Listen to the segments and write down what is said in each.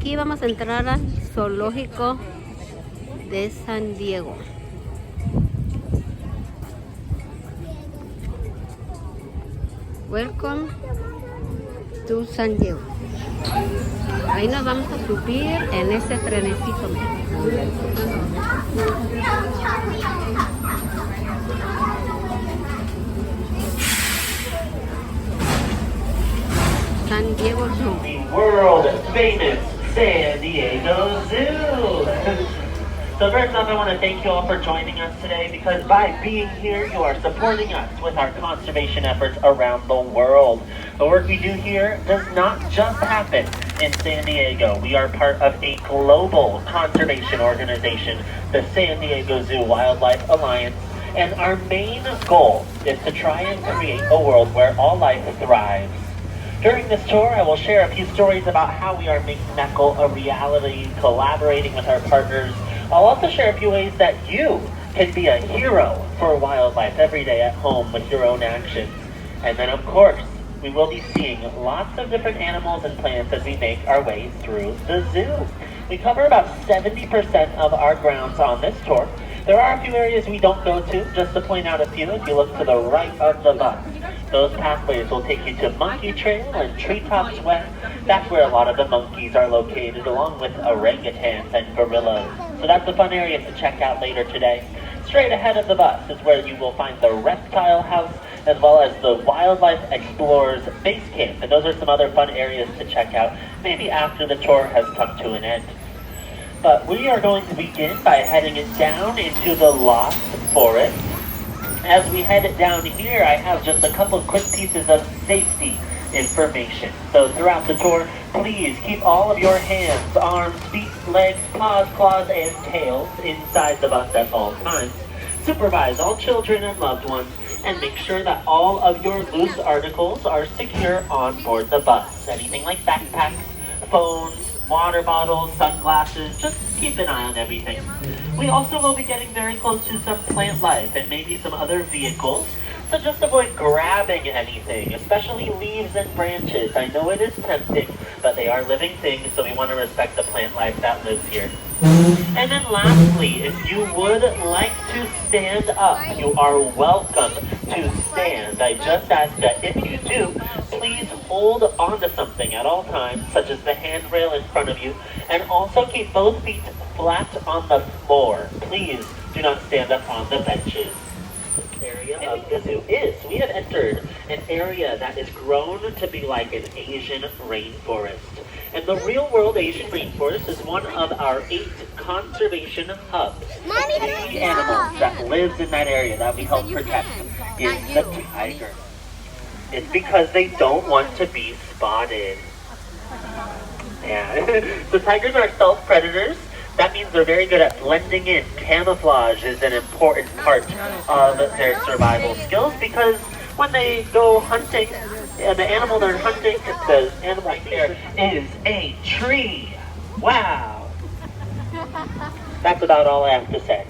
aquí vamos a entrar al zoológico de San Diego. Welcome to San Diego. Ahí nos vamos a subir en ese trenecito. San Diego Zoo. The world famous San Diego Zoo. So first off, I want to thank you all for joining us today, because by being here, you are supporting us with our conservation efforts around the world. The work we do here does not just happen in San Diego. We are part of a global conservation organization, the San Diego Zoo Wildlife Alliance, and our main goal is to try and create a world where all life thrives. During this tour, I will share a few stories about how we are making that goal a reality, collaborating with our partners. I'll also share a few ways that you can be a hero for wildlife every day at home with your own actions. And then, of course, we will be seeing lots of different animals and plants as we make our way through the zoo. We cover about 70% of our grounds on this tour. There are a few areas we don't go to. Just to point out a few, if you look to the right of the bus, those pathways will take you to Monkey Trail and Treetops West. That's where a lot of the monkeys are located, along with orangutans and gorillas. So that's a fun area to check out later today. Straight ahead of the bus is where you will find the reptile house, as well as the Wildlife Explorers Base Camp. And those are some other fun areas to check out, maybe after the tour has come to an end. But we are going to begin by heading it down into the Lost Forest. As we head down here, I have just a couple of quick pieces of safety information. So throughout the tour, please keep all of your hands, arms, feet, legs, paws, claws, and tails inside the bus at all times. Supervise all children and loved ones, and make sure that all of your loose articles are secure on board the bus. Anything like backpacks, phones, water bottles, sunglasses, just keep an eye on everything. We also will be getting very close to some plant life and maybe some other vehicles, so just avoid grabbing anything, especially leaves and branches. I know it is tempting, but they are living things, so we want to respect the plant life that lives here. And then lastly, if you would like to stand up, you are welcome to stand. I just ask that if you do, please hold on to something at all times, such as the handrail in front of you, and also keep both feet flat on the floor. Please do not stand up on the benches. Area of the zoo is, we have entered an area that is grown to be like an Asian rainforest. And the real world Asian rainforest is one of our 8 conservation hubs. The animals that lives in that area that we help protect is the tiger. It's because they don't want to be spotted. Yeah. So tigers are stealth predators. That means they're very good at blending in. Camouflage is an important part of their survival skills, because when they go hunting, the animal they're hunting, the animal there is a tree. Wow. That's about all I have to say.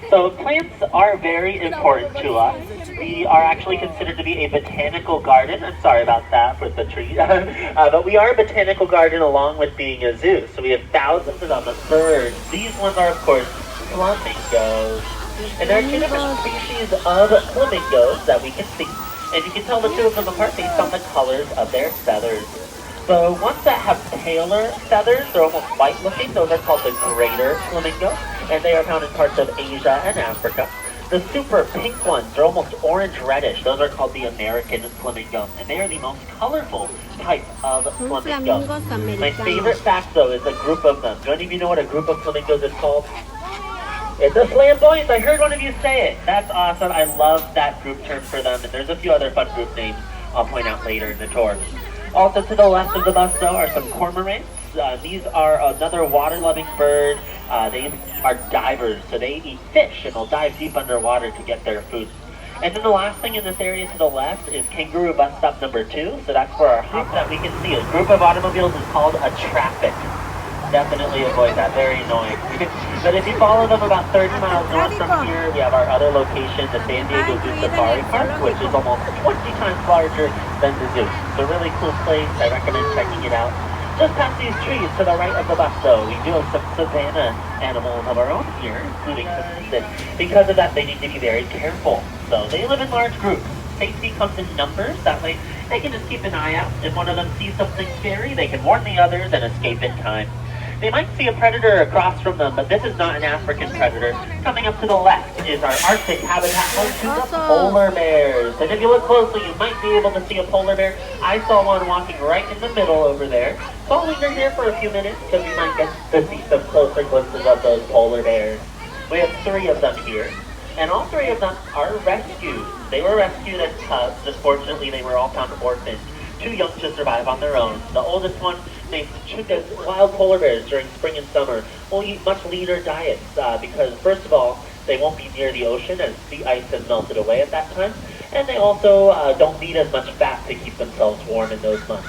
So plants are very important to us. We are actually considered to be a botanical garden. I'm sorry about that with the tree. But we are a botanical garden along with being a zoo. So we have thousands of birds. These ones are, of course, flamingos. And there are 2 different species of flamingos that we can see. And you can tell the 2 of them apart based on the colors of their feathers. The ones that have paler feathers, they're almost white looking, those are called the greater flamingo, and they are found in parts of Asia and Africa. The super pink ones are almost orange-reddish, those are called the American flamingo, and they are the most colorful type of flamingo. My favorite fact, though, is a group of them. Do any of you know what a group of flamingos is called? It's a flamboyant. I heard one of you say it. That's awesome. I love that group term for them, and there's a few other fun group names I'll point out later in the tour. Also to the left of the bus, though, are some cormorants. These are another water-loving bird. They are divers, so they eat fish, and they'll dive deep underwater to get their food. And then the last thing in this area to the left is kangaroo bus stop number 2. So that's where our hop that we can see. A group of automobiles is called a traffic. Definitely avoid that, very annoying. But if you follow them about 30 miles north from here, we have our other location, the San Diego Zoo Safari Park, which is almost 20 times larger than the zoo. It's a really cool place. I recommend checking it out. Just past these trees to the right of the bus, though, we do have some savanna animals of our own here, including kittens, and because of that, they need to be very careful. So they live in large groups. Safety comes in numbers. That way, they can just keep an eye out. If one of them sees something scary, they can warn the others and escape in time. They might see a predator across from them, but this is not an African predator. Coming up to the left is our Arctic habitat home to the polar bears. And if you look closely, you might be able to see a polar bear. I saw one walking right in the middle over there. So I'll linger here for a few minutes because we might get to see some closer glimpses of those polar bears. We have 3 of them here. And all 3 of them are rescued. They were rescued as cubs. Unfortunately, they were all found orphaned. Too young to survive on their own. The oldest one, named Chukas, wild polar bears during spring and summer will eat much leaner diets because, first of all, they won't be near the ocean as the ice has melted away at that time, and they also don't need as much fat to keep themselves warm in those months.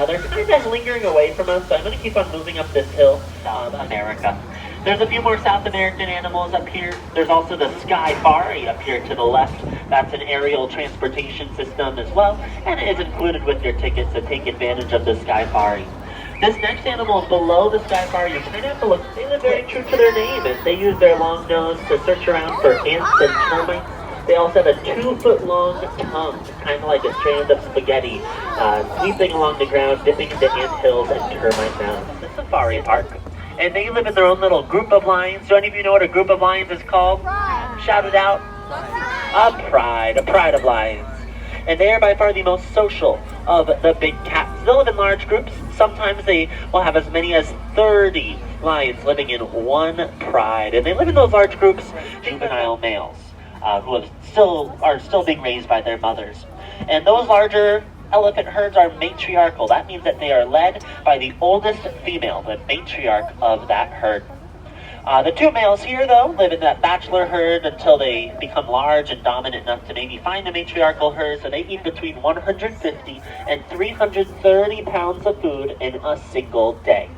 They're kind of lingering away from us, so I'm going to keep on moving up this hill, South America. There's a few more South American animals up here. There's also the Skyfari up here to the left. That's an aerial transportation system as well, and it is included with your ticket, so take advantage of the Skyfari. This next animal is below the Skyfari. You kind of have to look. They live very true to their name, and they use their long nose to search around for ants and termites. They also have a 2-foot-long tongue, kind of like a strand of spaghetti, sweeping along the ground, dipping into ant hills and termite mounds. The safari park. And they live in their own little group of lions. Do any of you know what a group of lions is called? Pride. Shout it out. A pride of lions. And they are by far the most social of the big cats. They live in large groups. Sometimes they will have as many as 30 lions living in one pride. And they live in those large groups, juvenile males, who are still being raised by their mothers. And those larger elephant herds are matriarchal. That means that they are led by the oldest female, the matriarch of that herd. The 2 males here, though, live in that bachelor herd until they become large and dominant enough to maybe find the matriarchal herd, so they eat between 150 and 330 pounds of food in a single day.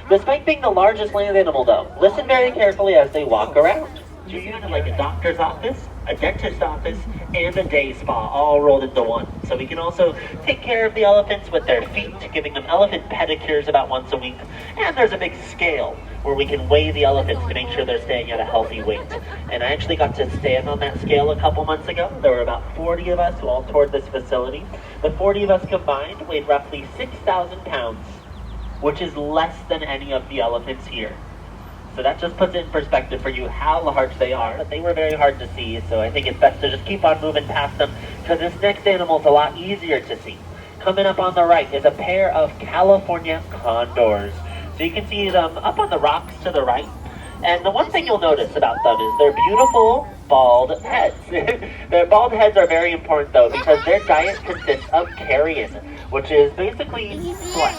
Despite being the largest land animal, though, listen very carefully as they walk around. So you have like a doctor's office, a dentist's office, and a day spa all rolled into one. So we can also take care of the elephants with their feet, giving them elephant pedicures about once a week. And there's a big scale where we can weigh the elephants to make sure they're staying at a healthy weight. And I actually got to stand on that scale a couple months ago. There were about 40 of us who all toured this facility. The 40 of us combined weighed roughly 6,000 pounds, which is less than any of the elephants here. So that just puts it in perspective for you how large they are. They were very hard to see, so I think it's best to just keep on moving past them because this next animal is a lot easier to see. Coming up on the right is a pair of California condors. So you can see them up on the rocks to the right. And the one thing you'll notice about them is their beautiful bald heads. Their bald heads are very important though because their diet consists of carrion, which is basically flesh.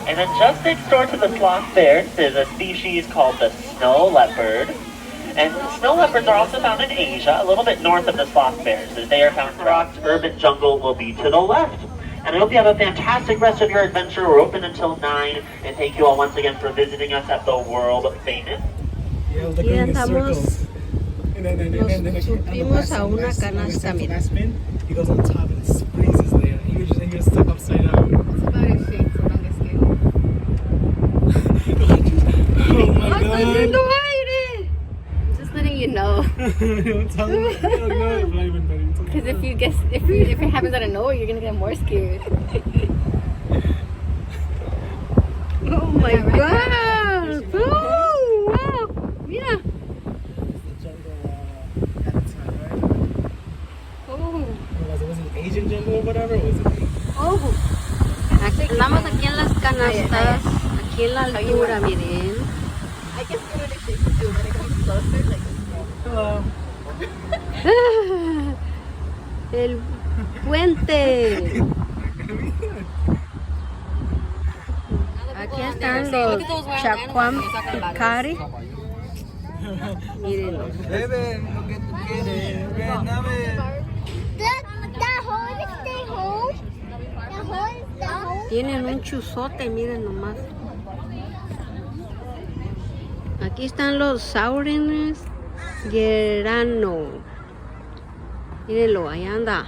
And then just next door to the sloth bears is a species called the snow leopard. And snow leopards are also found in Asia, a little bit north of the sloth bears, as they are found in rocks. Urban jungle will be to the left. And I hope you have a fantastic rest of your adventure. We're open until 9. And thank you all once again for visiting us at the world famous. Aquí andamos, nos subimos a una canasta, mira. He goes on top and freezes there. He was stuck upside down. Oh my God. Just letting you know. Don't tell me. I don't know if I even know. Because if it happens out of nowhere, you're gonna get more scared. Oh my God! Oh wow! Yeah. The jungle at the time, right? Oh. Was it an Asian jungle or whatever? Or was it? Oh. Estamos aquí en las canastas, aquí en la altura, miren. I guess what it is to do when it comes closer, like. Hello. El puente. Aquí están los chacuán picari. Mírenlos. Ven, lo que tú quieres. Ven, dame. Tienen un chuzote, miren nomás. Aquí están los saurines guerano. Mírenlo, ahí anda.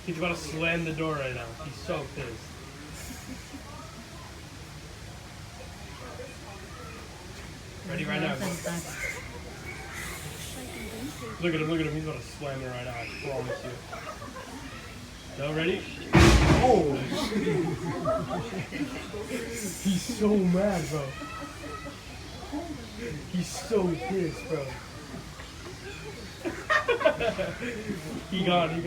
He's about to slam the door right now. He's so pissed. Ready right now. Look at him, he's about to slam it right now, I promise you. Y'all ready? Oh! He's so mad, bro. He's so pissed, bro. He gone.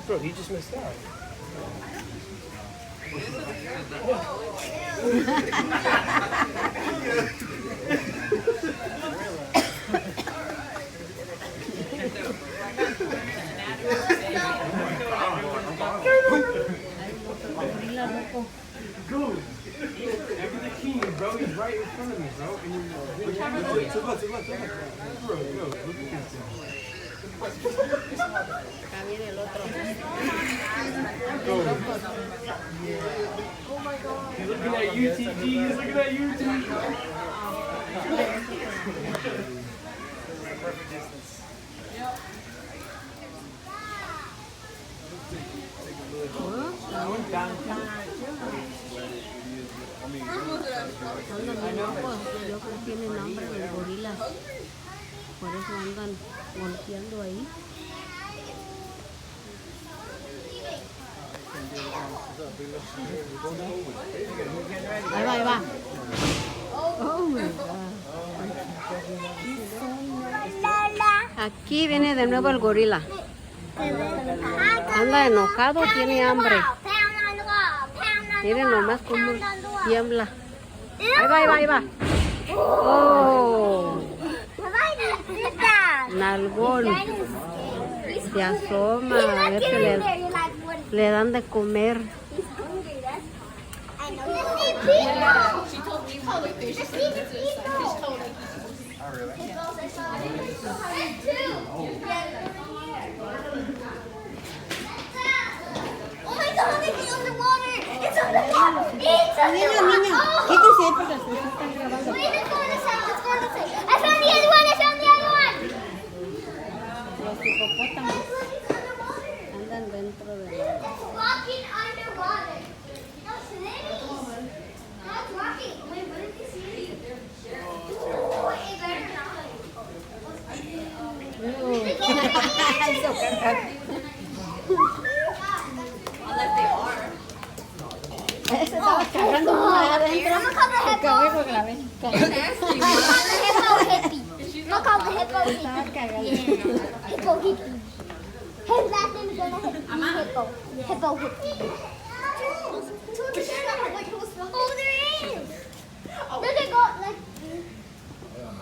Bro, he just missed out. Go! Look at the king, bro. He's right in front of me, bro. And you're to left. Bro, go. Look at this guy. Acá viene el otro. Go. Oh my God. He's looking at you, TG. He's looking at you, TG. Perfect distance. Andan locos, yo creo que tienen hambre los gorilas. Por eso andan volteando ahí. Ahí va. Oh my God. Aquí viene de nuevo el gorila. Anda enojado, tiene hambre. Miren nomás cómo tiembla. Ahí va. Oh. Nalgón. Se asoma a ver si le dan de comer. Niña, quítese porque se están grabando. Los hipopótamos andan dentro de la... Ese estaba cagando uno allá adentro. Lo grabé. Look how the hippo Estaba cagando. Hippo hippie. His last name is gonna be Hippo. Hippo hippie. Oh, there is. Look at go like.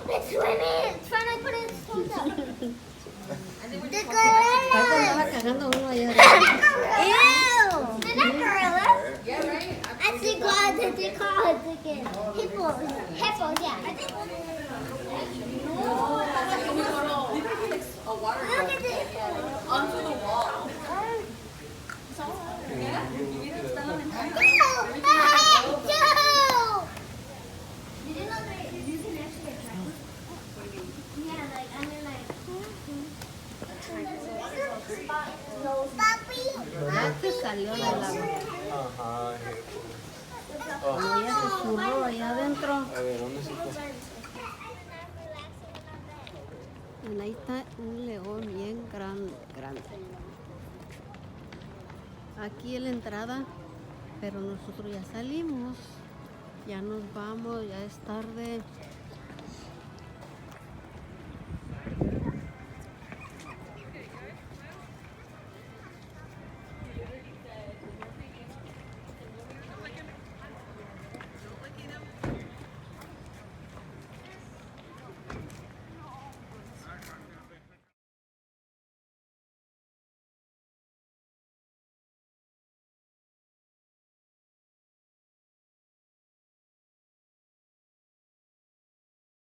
It's swimming. It's trying to put its toes up. The gorilla. Estaba cagando uno allá adentro. Ew. They're not gorilla. Yeah, right. I think they call it again. Hippos. Hippos, yeah. I think. Look at this. Onto the wall. Ya se salió del agua. Como ya se zurró allá adentro. A ver, ¿dónde se fue? Ahí está un león bien grande. Aquí es la entrada, pero nosotros ya salimos. Ya nos vamos, ya es tarde.